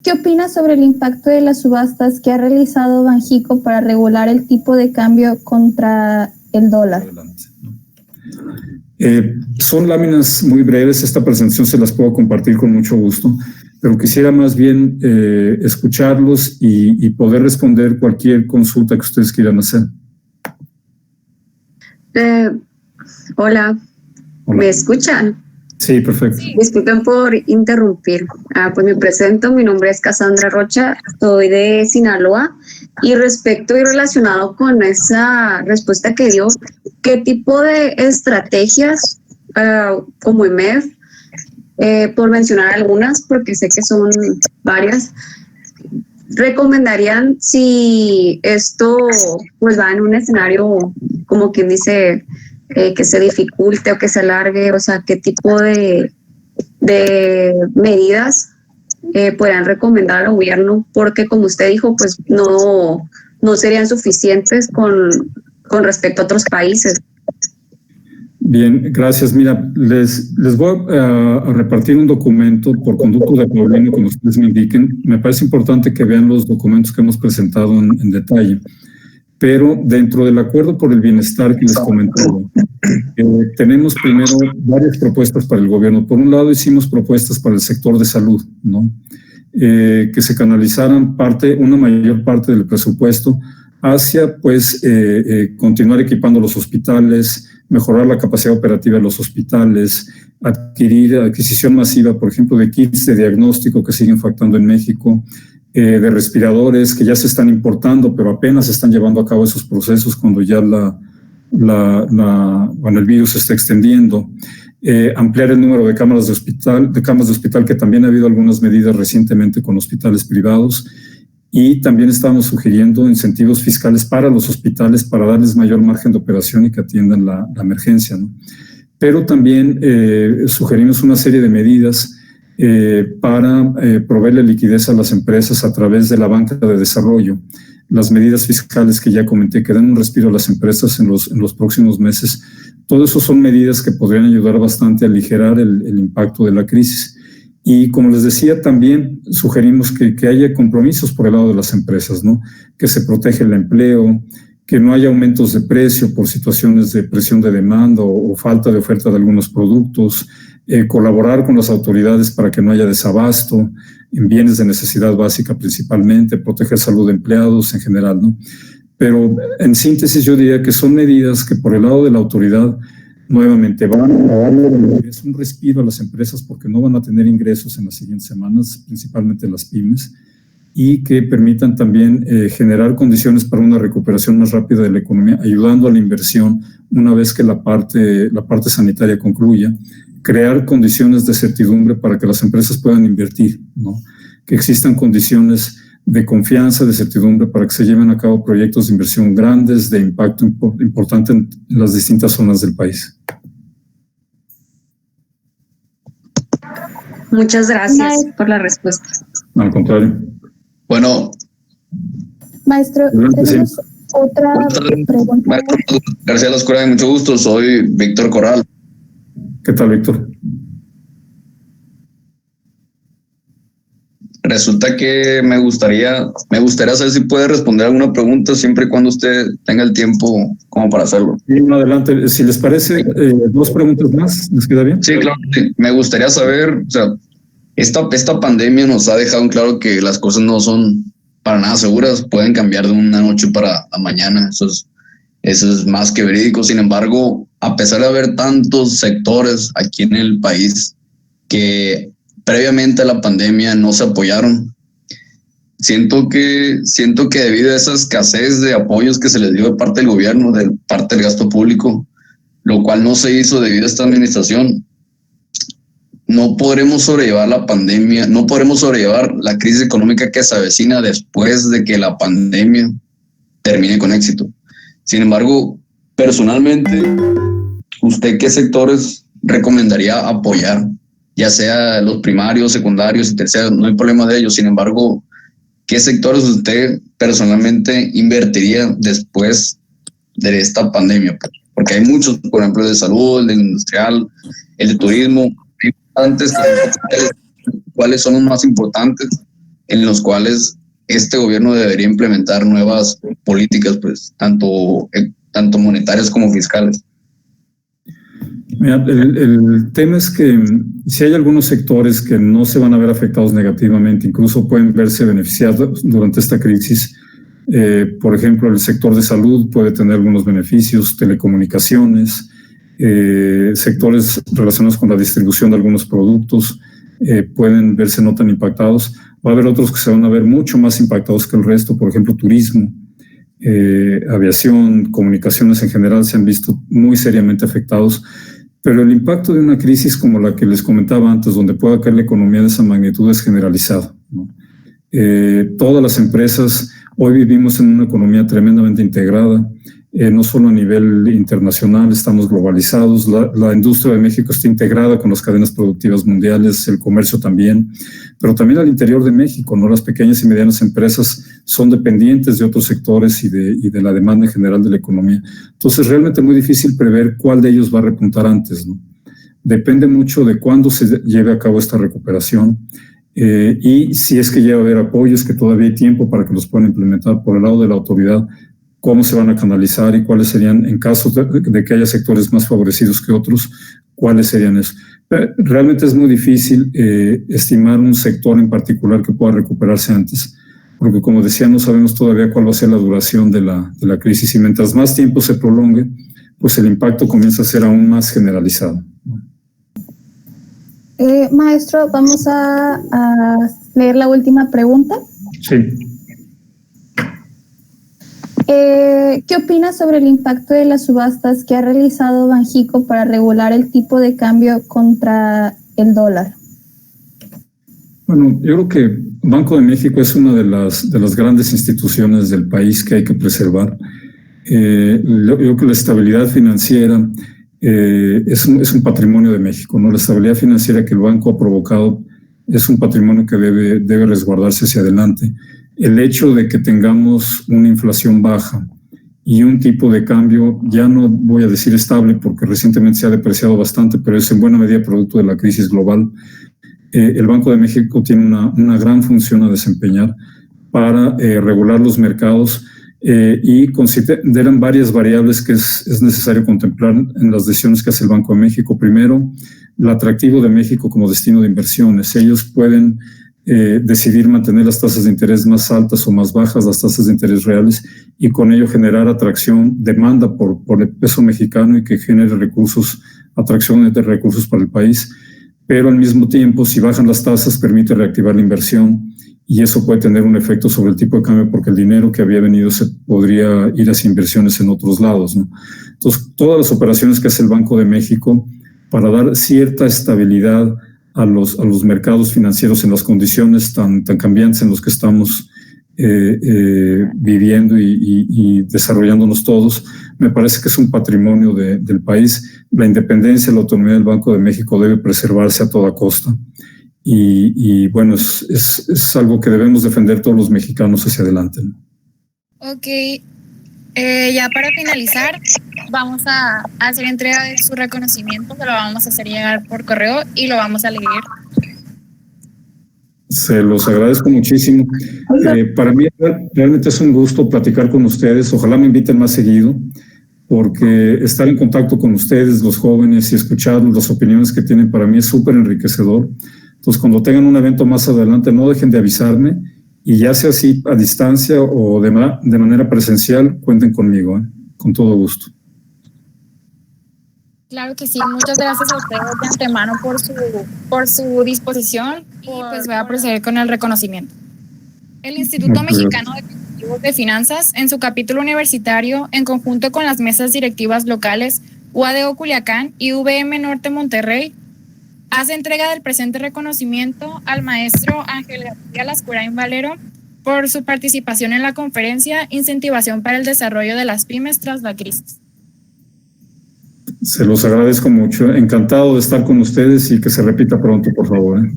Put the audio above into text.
¿Qué opinas sobre el impacto de las subastas que ha realizado Banxico para regular el tipo de cambio contra el dólar? Son láminas muy breves, esta presentación se las puedo compartir con mucho gusto, pero quisiera más bien escucharlos y poder responder cualquier consulta que ustedes quieran hacer. Hola, ¿me escuchan? Sí, perfecto. Disculpen por interrumpir. Pues me presento, mi nombre es Cassandra Rocha, soy de Sinaloa y respecto y relacionado con esa respuesta que dio, ¿qué tipo de estrategias como IMEF, por mencionar algunas, porque sé que son varias, recomendarían si esto pues va en un escenario como quien dice que se dificulte o que se alargue? O sea, ¿qué tipo de medidas podrían recomendar al gobierno? Porque como usted dijo, pues no serían suficientes con respecto a otros países. Bien, gracias. Mira, les voy a repartir un documento por conducto de Paulino, como ustedes me indiquen. Me parece importante que vean los documentos que hemos presentado en detalle. Pero dentro del acuerdo por el bienestar que les comentaba, tenemos primero varias propuestas para el gobierno. Por un lado, hicimos propuestas para el sector de salud, ¿no? Que se canalizaran una mayor parte del presupuesto hacia, pues, continuar equipando los hospitales, mejorar la capacidad operativa de los hospitales, adquisición masiva, por ejemplo, de kits de diagnóstico que siguen faltando en México, de respiradores que ya se están importando, pero apenas se están llevando a cabo esos procesos cuando ya cuando el virus se está extendiendo. Ampliar el número de camas de hospital, que también ha habido algunas medidas recientemente con hospitales privados, y también estamos sugiriendo incentivos fiscales para los hospitales para darles mayor margen de operación y que atiendan la emergencia, ¿no? Pero también sugerimos una serie de medidas para proveerle liquidez a las empresas a través de la banca de desarrollo. Las medidas fiscales que ya comenté, que dan un respiro a las empresas en los próximos meses. Todo eso son medidas que podrían ayudar bastante a aligerar el impacto de la crisis. Y como les decía, también sugerimos que haya compromisos por el lado de las empresas, ¿no? Que se proteja el empleo, que no haya aumentos de precio por situaciones de presión de demanda o falta de oferta de algunos productos, colaborar con las autoridades para que no haya desabasto en bienes de necesidad básica principalmente, proteger salud de empleados en general, ¿no? Pero en síntesis yo diría que son medidas que por el lado de la autoridad nuevamente van a darle un respiro a las empresas porque no van a tener ingresos en las siguientes semanas, principalmente las pymes, y que permitan también generar condiciones para una recuperación más rápida de la economía, ayudando a la inversión una vez que la parte sanitaria concluya, crear condiciones de certidumbre para que las empresas puedan invertir, ¿no? Que existan condiciones de confianza, de certidumbre para que se lleven a cabo proyectos de inversión grandes, de impacto importante en las distintas zonas del país. Muchas gracias por la respuesta. Al contrario. Bueno. Maestro, tenemos otra pregunta. Maestro García Lascura, mucho gusto. Soy Víctor Corral. ¿Qué tal, Víctor? Resulta que me gustaría saber si puede responder alguna pregunta siempre y cuando usted tenga el tiempo como para hacerlo. Sí, adelante. Si les parece, dos preguntas más, ¿les queda bien? Sí, claro. Sí. Me gustaría saber, o sea, esta pandemia nos ha dejado en claro que las cosas no son para nada seguras, pueden cambiar de una noche para la mañana, eso es más que verídico. Sin embargo, a pesar de haber tantos sectores aquí en el país que previamente a la pandemia no se apoyaron, siento que debido a esa escasez de apoyos que se les dio de parte del gobierno, de parte del gasto público, lo cual no se hizo debido a esta administración, no podremos sobrellevar la pandemia, no podremos sobrellevar la crisis económica que se avecina después de que la pandemia termine con éxito. Sin embargo, personalmente, ¿usted qué sectores recomendaría apoyar? Ya sea los primarios, secundarios y terciarios, no hay problema de ellos. Sin embargo, ¿qué sectores usted personalmente invertiría después de esta pandemia? Porque hay muchos, por ejemplo, el de salud, el de industrial, el de turismo. Antes, ¿cuáles son los más importantes en los cuales este gobierno debería implementar nuevas políticas, pues, tanto monetarias como fiscales. Mira, el tema es que si hay algunos sectores que no se van a ver afectados negativamente, incluso pueden verse beneficiados durante esta crisis. Por ejemplo, el sector de salud puede tener algunos beneficios, telecomunicaciones, sectores relacionados con la distribución de algunos productos pueden verse no tan impactados. Va a haber otros que se van a ver mucho más impactados que el resto, por ejemplo, turismo, aviación, comunicaciones en general se han visto muy seriamente afectados. Pero el impacto de una crisis como la que les comentaba antes, donde pueda caer la economía de esa magnitud, es generalizado, ¿no? Todas las empresas, hoy vivimos en una economía tremendamente integrada, no solo a nivel internacional, estamos globalizados, la industria de México está integrada con las cadenas productivas mundiales, el comercio también, pero también al interior de México, ¿no? Las pequeñas y medianas empresas son dependientes de otros sectores y de la demanda en general de la economía. Entonces, realmente es muy difícil prever cuál de ellos va a repuntar antes, ¿no? Depende mucho de cuándo se lleve a cabo esta recuperación y si es que llega a haber apoyos, que todavía hay tiempo para que los puedan implementar por el lado de la autoridad, cómo se van a canalizar y cuáles serían, en caso de que haya sectores más favorecidos que otros, cuáles serían esos. Realmente es muy difícil estimar un sector en particular que pueda recuperarse antes, porque como decía, no sabemos todavía cuál va a ser la duración de la crisis y mientras más tiempo se prolongue, pues el impacto comienza a ser aún más generalizado. Maestro, vamos a leer la última pregunta. Sí. ¿Qué opina sobre el impacto de las subastas que ha realizado Banxico para regular el tipo de cambio contra el dólar? Bueno, yo creo que Banco de México es una de las grandes instituciones del país que hay que preservar. Yo creo que la estabilidad financiera es un patrimonio de México, ¿no? La estabilidad financiera que el banco ha provocado es un patrimonio que debe resguardarse hacia adelante. El hecho de que tengamos una inflación baja y un tipo de cambio, ya no voy a decir estable porque recientemente se ha depreciado bastante, pero es en buena medida producto de la crisis global. El Banco de México tiene una gran función a desempeñar para regular los mercados y consideran varias variables que es necesario contemplar en las decisiones que hace el Banco de México. Primero, el atractivo de México como destino de inversiones. Ellos pueden decidir mantener las tasas de interés más altas o más bajas, las tasas de interés reales, y con ello generar atracción, demanda por el peso mexicano y que genere recursos, atracción de recursos para el país. Pero al mismo tiempo, si bajan las tasas, permite reactivar la inversión y eso puede tener un efecto sobre el tipo de cambio porque el dinero que había venido se podría ir hacia inversiones en otros lados, ¿no? Entonces, todas las operaciones que hace el Banco de México para dar cierta estabilidad a los mercados financieros en las condiciones tan cambiantes en las que estamos viviendo y desarrollándonos todos, me parece que es un patrimonio del país. La independencia y la autonomía del Banco de México debe preservarse a toda costa y bueno, es algo que debemos defender todos los mexicanos hacia adelante, ¿no? Ok, ya para finalizar, vamos a hacer entrega de su reconocimiento, que lo vamos a hacer llegar por correo y lo vamos a leer. Se los agradezco muchísimo. Para mí realmente es un gusto platicar con ustedes. Ojalá me inviten más seguido, porque estar en contacto con ustedes, los jóvenes, y escuchar las opiniones que tienen para mí es súper enriquecedor. Entonces, cuando tengan un evento más adelante, no dejen de avisarme y ya sea así a distancia o de manera presencial, cuenten conmigo, con todo gusto. Claro que sí, muchas gracias a ustedes de antemano por su disposición y pues voy a proceder con el reconocimiento. El Instituto Mexicano de Finanzas, en su capítulo universitario, en conjunto con las mesas directivas locales UADO Culiacán y VM Norte Monterrey, hace entrega del presente reconocimiento al maestro Ángel García Lascurain Valero por su participación en la conferencia Incentivación para el Desarrollo de las Pymes tras la crisis. Se los agradezco mucho. Encantado de estar con ustedes y que se repita pronto, por favor.